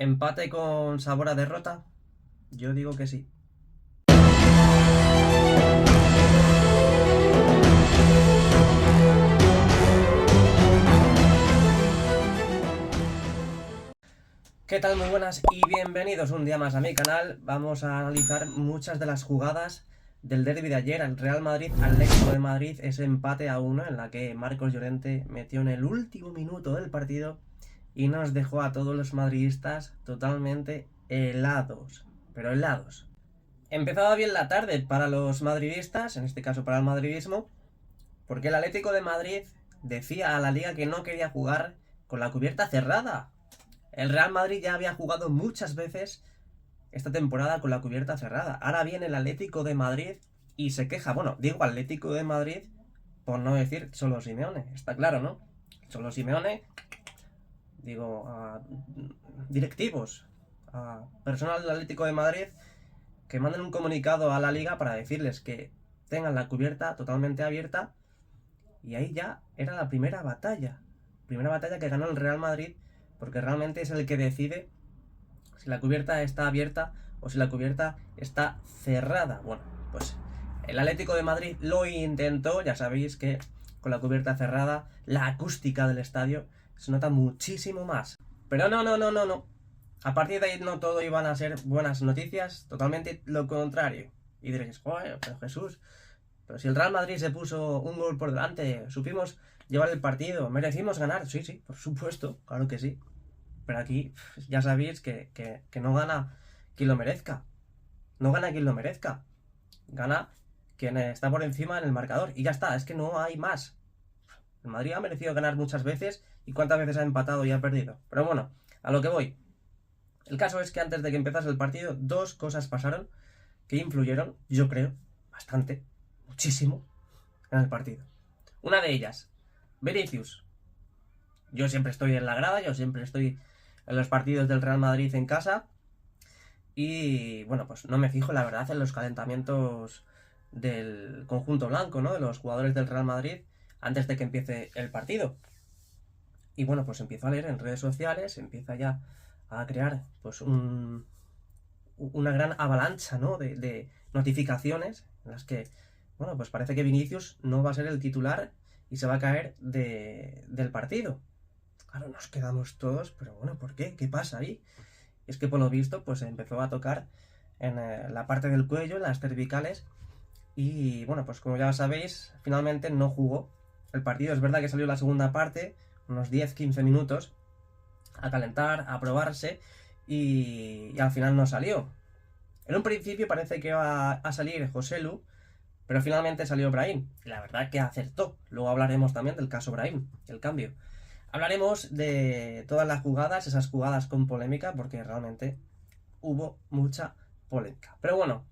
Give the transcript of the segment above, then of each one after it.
¿Empate con sabor a derrota? Yo digo que sí. ¿Qué tal? Muy buenas y bienvenidos un día más a mi canal. Vamos a analizar muchas de las jugadas del derbi de ayer, el Real Madrid Atlético de Madrid, ese empate a 1 en la que Marcos Llorente metió en el último minuto del partido y nos dejó a todos los madridistas totalmente helados, pero helados. Empezaba bien la tarde para los madridistas, en este caso para el madridismo, porque el Atlético de Madrid decía a la liga que no quería jugar con la cubierta cerrada. El Real Madrid ya había jugado muchas veces esta temporada con la cubierta cerrada. Ahora viene el Atlético de Madrid y se queja. Bueno, digo Atlético de Madrid por no decir Cholo Simeone. Está claro, ¿no? Cholo Simeone, digo, a directivos, a personal del Atlético de Madrid que manden un comunicado a la liga para decirles que tengan la cubierta totalmente abierta. Y ahí ya era la primera batalla. Primera batalla que ganó el Real Madrid, porque realmente es el que decide si la cubierta está abierta o si la cubierta está cerrada. Bueno, pues el Atlético de Madrid lo intentó. Ya sabéis que con la cubierta cerrada la acústica del estadio se nota muchísimo más. Pero no. A partir de ahí no todo iban a ser buenas noticias, totalmente lo contrario. Y diréis, joder, pero Jesús, pero si el Real Madrid se puso un gol por delante, supimos llevar el partido, merecimos ganar. Sí, por supuesto, claro que sí. Pero aquí ya sabéis que no gana quien lo merezca. No gana quien lo merezca. Gana quien está por encima en el marcador. Y ya está, es que no hay más. El Madrid ha merecido ganar muchas veces. ¿Y cuántas veces ha empatado y ha perdido? Pero bueno, a lo que voy. El caso es que antes de que empezase el partido, dos cosas pasaron que influyeron, yo creo, bastante, muchísimo, en el partido. Una de ellas, Vinicius. Yo siempre estoy en la grada, yo siempre estoy en los partidos del Real Madrid en casa. Y bueno, pues no me fijo, la verdad, en los calentamientos del conjunto blanco, ¿no? De los jugadores del Real Madrid antes de que empiece el partido. Y bueno, pues empiezo a leer en redes sociales, empieza ya a crear pues una gran avalancha, ¿no? de notificaciones en las que, bueno, pues parece que Vinicius no va a ser el titular y se va a caer del partido. Claro, nos quedamos todos, pero bueno, ¿por qué? ¿Qué pasa ahí? Y es que por lo visto, pues empezó a tocar en la parte del cuello, en las cervicales, y bueno, pues como ya sabéis, finalmente no jugó el partido. Es verdad que salió la segunda parte, unos 10-15 minutos, a calentar, a probarse, y al final no salió. En un principio parece que iba a salir José Lu, pero finalmente salió Brahim. Y la verdad que acertó. Luego hablaremos también del caso Brahim, el cambio. Hablaremos de todas las jugadas, esas jugadas con polémica, porque realmente hubo mucha polémica. Pero bueno,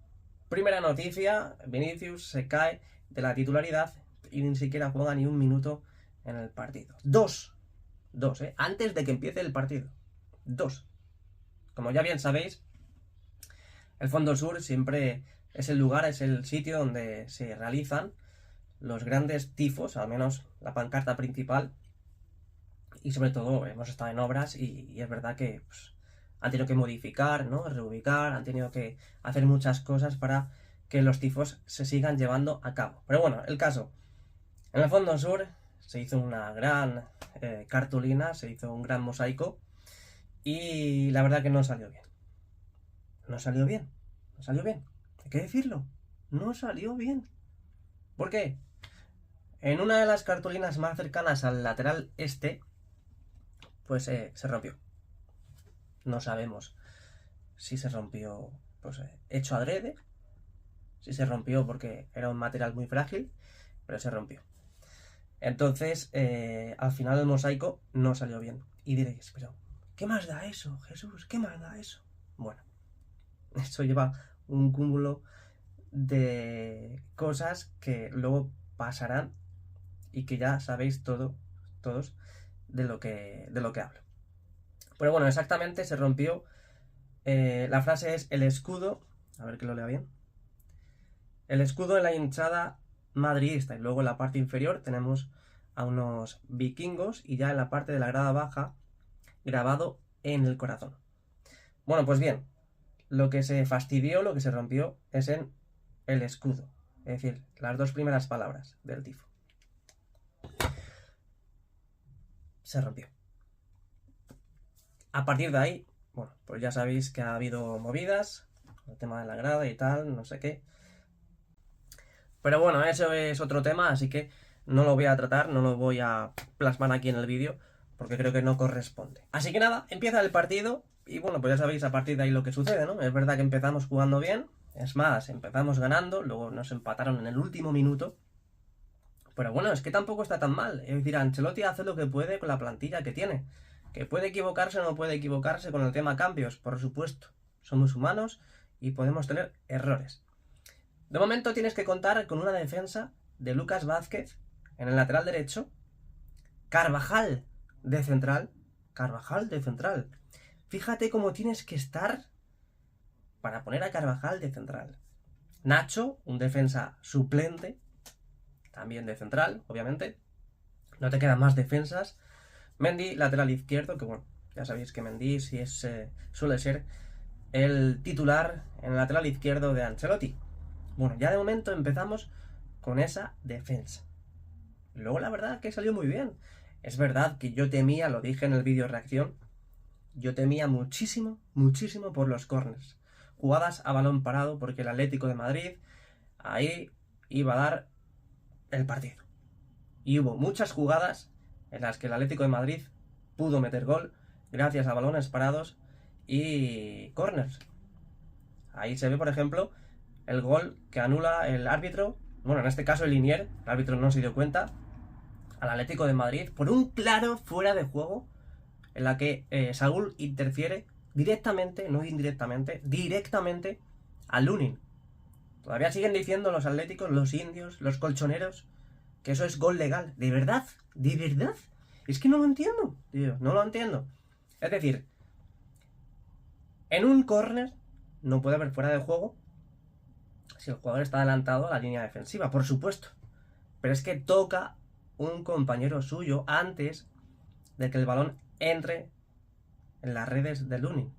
primera noticia, Vinicius se cae de la titularidad y ni siquiera juega ni un minuto en el partido. Dos, antes de que empiece el partido. Dos. Como ya bien sabéis, el Fondo Sur siempre es el lugar, es el sitio donde se realizan los grandes tifos, al menos la pancarta principal. Y sobre todo hemos estado en obras y es verdad que pues, han tenido que modificar, ¿no? Reubicar, han tenido que hacer muchas cosas para que los tifos se sigan llevando a cabo. Pero bueno, el caso, en el Fondo Sur se hizo una gran cartulina, se hizo un gran mosaico y la verdad que no salió bien. No salió bien, hay que decirlo, no salió bien. ¿Por qué? En una de las cartulinas más cercanas al lateral este, pues se rompió. No sabemos si se rompió pues hecho adrede, si se rompió porque era un material muy frágil, pero se rompió. Entonces, al final el mosaico no salió bien. Y diréis, pero ¿qué más da eso, Jesús? ¿Qué más da eso? Bueno, esto lleva un cúmulo de cosas que luego pasarán y que ya sabéis todos de lo que hablo. Pero bueno, exactamente se rompió. La frase es el escudo. A ver que lo lea bien. El escudo de la hinchada madridista. Y luego en la parte inferior tenemos a unos vikingos. Y ya en la parte de la grada baja, grabado en el corazón. Bueno, pues bien, lo que se fastidió, lo que se rompió es en el escudo. Es decir, las dos primeras palabras del tifo. Se rompió. A partir de ahí, bueno, pues ya sabéis que ha habido movidas, el tema de la grada y tal, no sé qué. Pero bueno, eso es otro tema, así que no lo voy a tratar, no lo voy a plasmar aquí en el vídeo, porque creo que no corresponde. Así que nada, empieza el partido y bueno, pues ya sabéis a partir de ahí lo que sucede, ¿no? Es verdad que empezamos jugando bien, es más, empezamos ganando, luego nos empataron en el último minuto. Pero bueno, es que tampoco está tan mal. Es decir, Ancelotti hace lo que puede con la plantilla que tiene. Que puede equivocarse o no puede equivocarse con el tema cambios, por supuesto. Somos humanos y podemos tener errores. De momento tienes que contar con una defensa de Lucas Vázquez en el lateral derecho. Carvajal de central. Carvajal de central. Fíjate cómo tienes que estar para poner a Carvajal de central. Nacho, un defensa suplente, también de central, obviamente. No te quedan más defensas. Mendy, lateral izquierdo, que bueno, ya sabéis que Mendy sí suele ser el titular en el lateral izquierdo de Ancelotti. Bueno, ya de momento empezamos con esa defensa. Luego la verdad que salió muy bien. Es verdad que yo temía, lo dije en el vídeo reacción, yo temía muchísimo, muchísimo por los corners. Jugadas a balón parado porque el Atlético de Madrid ahí iba a dar el partido. Y hubo muchas jugadas en las que el Atlético de Madrid pudo meter gol gracias a balones parados y corners. Ahí se ve, por ejemplo, el gol que anula el árbitro, bueno, en este caso el Linier, el árbitro no se dio cuenta, al Atlético de Madrid por un claro fuera de juego en la que Saúl interfiere directamente, no indirectamente, directamente a Lunin. Todavía siguen diciendo los atléticos, los indios, los colchoneros, que eso es gol legal. ¿De verdad? ¿De verdad? Es que no lo entiendo, tío, no lo entiendo. Es decir, en un córner no puede haber fuera de juego si el jugador está adelantado a la línea defensiva, por supuesto. Pero es que toca un compañero suyo antes de que el balón entre en las redes del Lunin.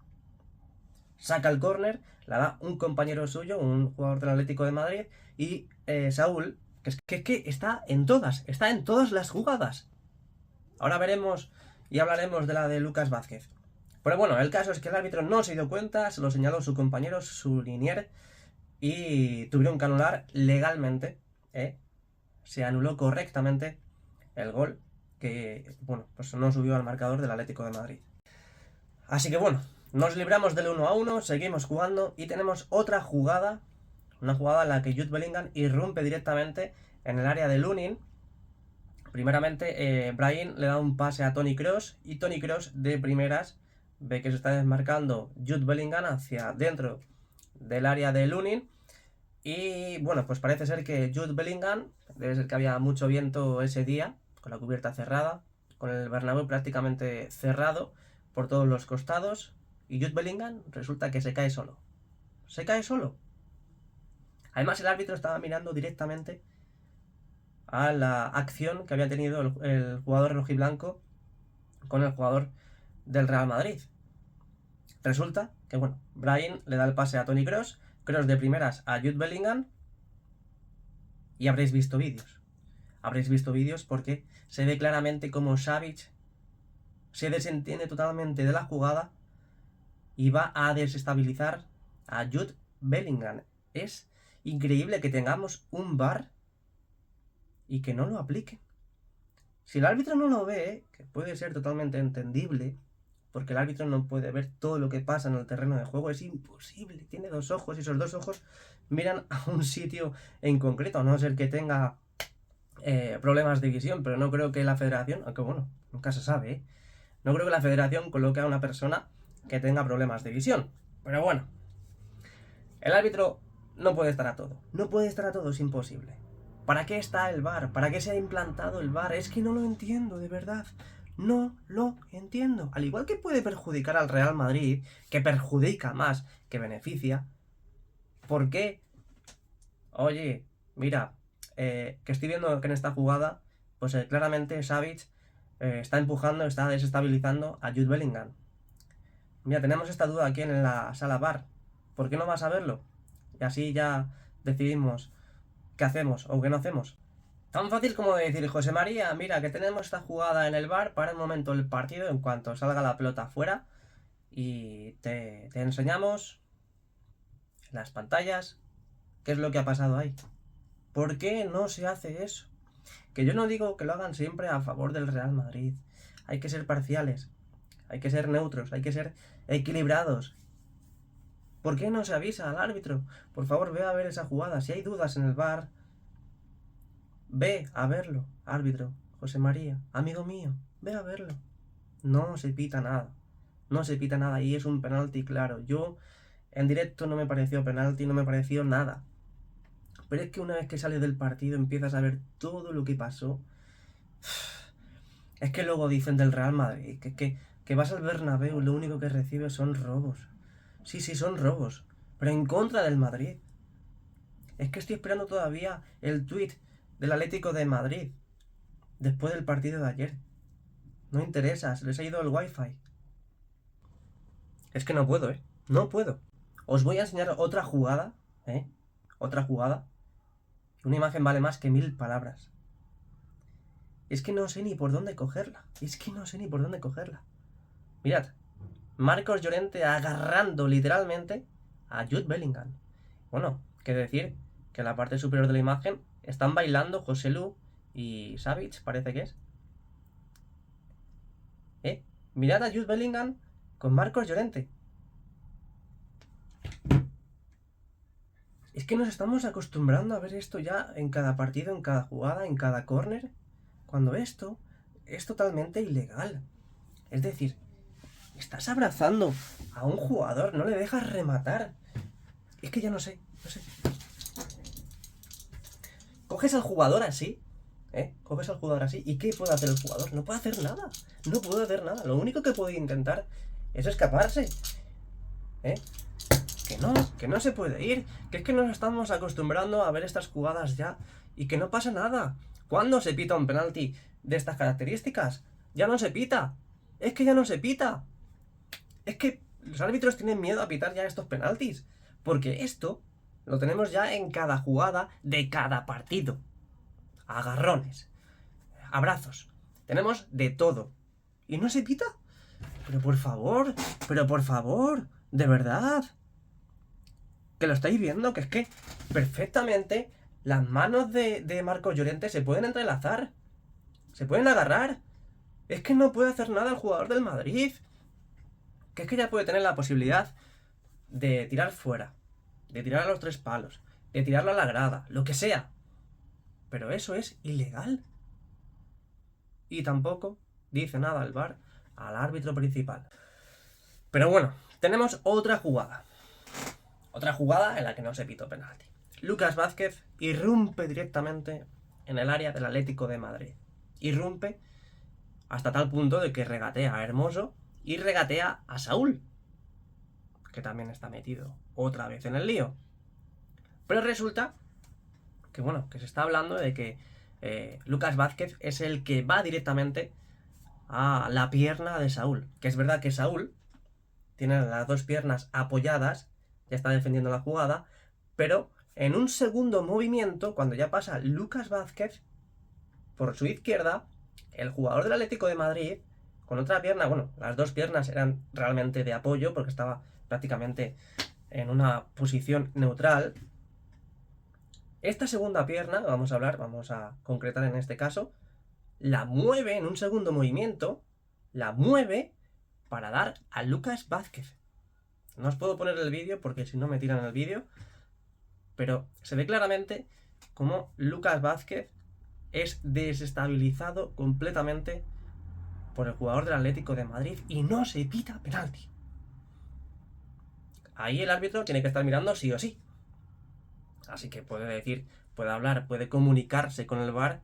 Saca el córner, la da un compañero suyo, un jugador del Atlético de Madrid, y Saúl, que está en todas las jugadas. Ahora veremos y hablaremos de la de Lucas Vázquez. Pero bueno, el caso es que el árbitro no se dio cuenta, se lo señaló su compañero, su linier, y tuvieron que anular legalmente, se anuló correctamente el gol que, bueno, pues no subió al marcador del Atlético de Madrid. Así que bueno, nos libramos del 1-1, seguimos jugando y tenemos otra jugada, una jugada en la que Jude Bellingham irrumpe directamente en el área de Lunin. Primeramente, Brahim le da un pase a Toni Kroos y Toni Kroos de primeras ve que se está desmarcando Jude Bellingham hacia dentro del área de Lunin. Y bueno, pues parece ser que Jude Bellingham, debe ser que había mucho viento ese día, con la cubierta cerrada, con el Bernabéu prácticamente cerrado por todos los costados, y Jude Bellingham resulta que se cae solo. Se cae solo. Además, el árbitro estaba mirando directamente a la acción que había tenido el jugador rojiblanco con el jugador del Real Madrid. Resulta que, bueno, Brahim le da el pase a Toni Kroos, Kroos de primeras a Jude Bellingham, y habréis visto vídeos. Habréis visto vídeos porque se ve claramente cómo Savic se desentiende totalmente de la jugada y va a desestabilizar a Jude Bellingham. Es increíble que tengamos un VAR y que no lo apliquen. Si el árbitro no lo ve, que puede ser totalmente entendible, porque el árbitro no puede ver todo lo que pasa en el terreno de juego, es imposible. Tiene dos ojos y esos dos ojos miran a un sitio en concreto, a no ser que tenga problemas de visión, pero no creo que la federación, aunque bueno, nunca se sabe, no creo que la federación coloque a una persona que tenga problemas de visión. Pero bueno, el árbitro no puede estar a todo. No puede estar a todo, es imposible. ¿Para qué está el VAR? ¿Para qué se ha implantado el VAR? Es que no lo entiendo, de verdad. No lo entiendo. Al igual que puede perjudicar al Real Madrid, que perjudica más que beneficia, ¿por qué? Oye, mira, que estoy viendo que en esta jugada, pues claramente Savic está empujando, está desestabilizando a Jude Bellingham. Mira, tenemos esta duda aquí en la sala bar. ¿Por qué no vas a verlo? Y así ya decidimos qué hacemos o qué no hacemos. Tan fácil como decir, José María, mira que tenemos esta jugada en el bar, para un momento el partido en cuanto salga la pelota afuera y te enseñamos las pantallas qué es lo que ha pasado ahí. ¿Por qué no se hace eso? Que yo no digo que lo hagan siempre a favor del Real Madrid. Hay que ser parciales, hay que ser neutros, hay que ser equilibrados. ¿Por qué no se avisa al árbitro? Por favor, ve a ver esa jugada. Si hay dudas en el bar, ve a verlo, árbitro. José María, amigo mío, ve a verlo. No se pita nada. No se pita nada y es un penalti claro. Yo en directo no me pareció penalti, no me pareció nada. Pero es que una vez que sales del partido empiezas a ver todo lo que pasó. Es que luego dicen del Real Madrid que vas al Bernabéu y lo único que recibes son robos. Sí, son robos. Pero en contra del Madrid. Es que estoy esperando todavía el tuit del Atlético de Madrid. Después del partido de ayer. No interesa, se les ha ido el wifi. Es que no puedo, No puedo. Os voy a enseñar otra jugada, Otra jugada. Una imagen vale más que 1000 palabras. Es que no sé ni por dónde cogerla. Mirad. Marcos Llorente agarrando literalmente a Jude Bellingham. Bueno, qué decir que en la parte superior de la imagen están bailando Joselu y Savic, parece que es. Mirad a Jude Bellingham con Marcos Llorente. Es que nos estamos acostumbrando a ver esto ya en cada partido, en cada jugada, en cada córner, cuando esto es totalmente ilegal. Es decir, estás abrazando a un jugador, no le dejas rematar. Es que ya no sé. Coges al jugador así, ¿y qué puede hacer el jugador? No puede hacer nada. Lo único que puede intentar es escaparse. Que no se puede ir. Que es que nos estamos acostumbrando a ver estas jugadas ya y que no pasa nada. ¿Cuándo se pita un penalti de estas características? Ya no se pita. Es que ya no se pita. Es que los árbitros tienen miedo a pitar ya estos penaltis. Porque esto lo tenemos ya en cada jugada de cada partido. Agarrones, abrazos. Tenemos de todo. ¿Y no se pita? Pero por favor, de verdad. Que lo estáis viendo, que es que perfectamente las manos de Marcos Llorente se pueden entrelazar. Se pueden agarrar. Es que no puede hacer nada el jugador del Madrid. Que es que ya puede tener la posibilidad de tirar fuera, de tirar a los 3 palos, de tirarlo a la grada, lo que sea. Pero eso es ilegal. Y tampoco dice nada el VAR al árbitro principal. Pero bueno, tenemos otra jugada. Otra jugada en la que no se pitó penalti. Lucas Vázquez irrumpe directamente en el área del Atlético de Madrid. Irrumpe hasta tal punto de que regatea a Hermoso y regatea a Saúl, que también está metido otra vez en el lío. Pero resulta que, que se está hablando de que Lucas Vázquez es el que va directamente a la pierna de Saúl. Que es verdad que Saúl tiene las 2 piernas apoyadas, ya está defendiendo la jugada, pero en un segundo movimiento, cuando ya pasa Lucas Vázquez por su izquierda, el jugador del Atlético de Madrid, con otra pierna, las 2 piernas eran realmente de apoyo, porque estaba prácticamente en una posición neutral. Esta segunda pierna, vamos a concretar en este caso, la mueve en un segundo movimiento, la mueve para dar a Lucas Vázquez. No os puedo poner el vídeo porque si no me tiran el vídeo, pero se ve claramente cómo Lucas Vázquez es desestabilizado completamente por el jugador del Atlético de Madrid y no se pita penalti. Ahí el árbitro tiene que estar mirando sí o sí. Así que puede decir, puede hablar, puede comunicarse con el VAR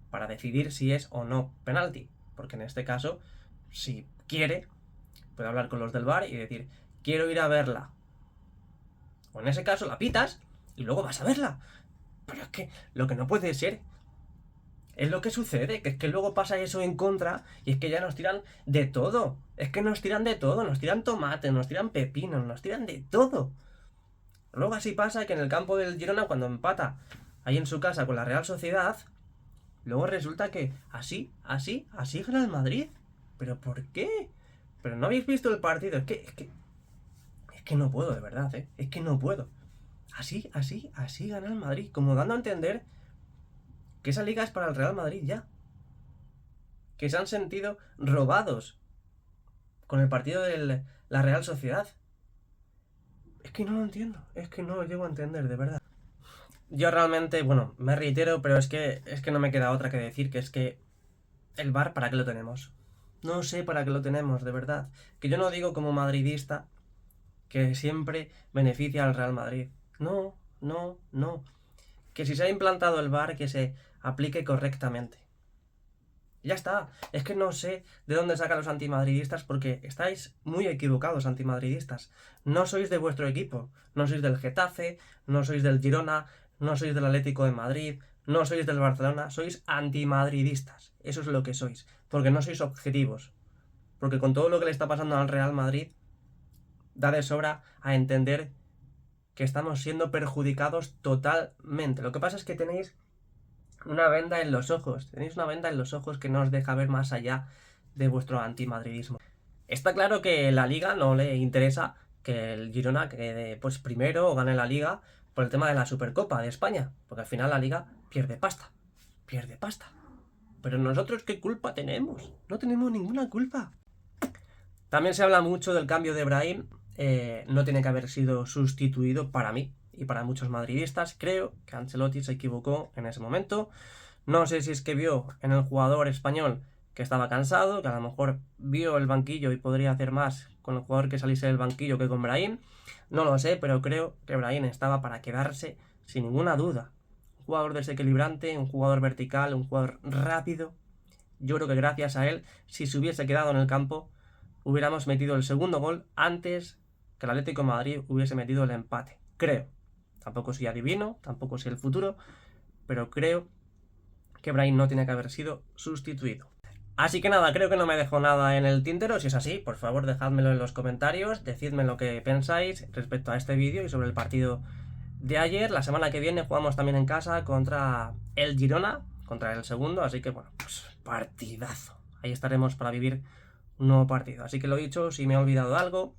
para decidir si es o no penalti. Porque en este caso, si quiere, puede hablar con los del VAR y decir, quiero ir a verla. O en ese caso la pitas y luego vas a verla. Pero es que lo que no puede ser Es lo que sucede, que es que luego pasa eso en contra y es que ya nos tiran de todo. Es que nos tiran de todo, nos tiran tomates, nos tiran pepinos, nos tiran de todo. Luego así pasa que en el campo del Girona, cuando empata ahí en su casa con la Real Sociedad, luego resulta que así gana el Madrid. ¿Pero por qué? Pero no habéis visto el partido, es que no puedo, de verdad, es que no puedo. Así gana el Madrid, como dando a entender que esa liga es para el Real Madrid ya. Que se han sentido robados con el partido de la Real Sociedad. Es que no lo entiendo, es que no lo llego a entender, de verdad. Yo realmente, bueno, me reitero, pero es que no me queda otra que decir, que es que el VAR, ¿para qué lo tenemos? No sé para qué lo tenemos, de verdad. Que yo no digo como madridista que siempre beneficia al Real Madrid. No. Que si se ha implantado el VAR, que se aplique correctamente. Ya está. Es que no sé de dónde sacan los antimadridistas, porque estáis muy equivocados, antimadridistas. No sois de vuestro equipo. No sois del Getafe, no sois del Girona, no sois del Atlético de Madrid, no sois del Barcelona. Sois antimadridistas. Eso es lo que sois. Porque no sois objetivos. Porque con todo lo que le está pasando al Real Madrid, da de sobra a entender que estamos siendo perjudicados totalmente. Lo que pasa es que tenéis una venda en los ojos. Tenéis una venda en los ojos que no os deja ver más allá de vuestro antimadridismo. Está claro que la Liga no le interesa que el Girona quede pues primero o gane la Liga por el tema de la Supercopa de España. Porque al final la Liga pierde pasta. Pierde pasta. Pero nosotros, ¿qué culpa tenemos? No tenemos ninguna culpa. También se habla mucho del cambio de Brahim. No tiene que haber sido sustituido para mí y para muchos madridistas. Creo que Ancelotti se equivocó en ese momento. No sé si es que vio en el jugador español que estaba cansado, que a lo mejor vio el banquillo y podría hacer más con el jugador que saliese del banquillo que con Brahim. No lo sé, pero creo que Brahim estaba para quedarse sin ninguna duda. Un jugador desequilibrante, un jugador vertical, un jugador rápido. Yo creo que gracias a él, si se hubiese quedado en el campo, hubiéramos metido el segundo gol antes que el Atlético de Madrid hubiese metido el empate. Creo. Tampoco soy adivino, tampoco sé el futuro, pero creo que Brahim no tiene que haber sido sustituido. Así que nada, creo que no me dejo nada en el tintero. Si es así, por favor dejádmelo en los comentarios, decidme lo que pensáis respecto a este vídeo y sobre el partido de ayer. La semana que viene jugamos también en casa contra el Girona, contra el segundo, así que bueno, pues partidazo. Ahí estaremos para vivir un nuevo partido. Así que lo dicho, si me he olvidado algo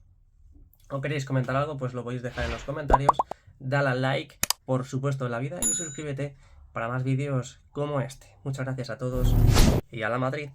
o queréis comentar algo, pues lo podéis dejar en los comentarios. Dale al like, por supuesto, en la vida, y suscríbete para más vídeos como este. Muchas gracias a todos y a la Madrid.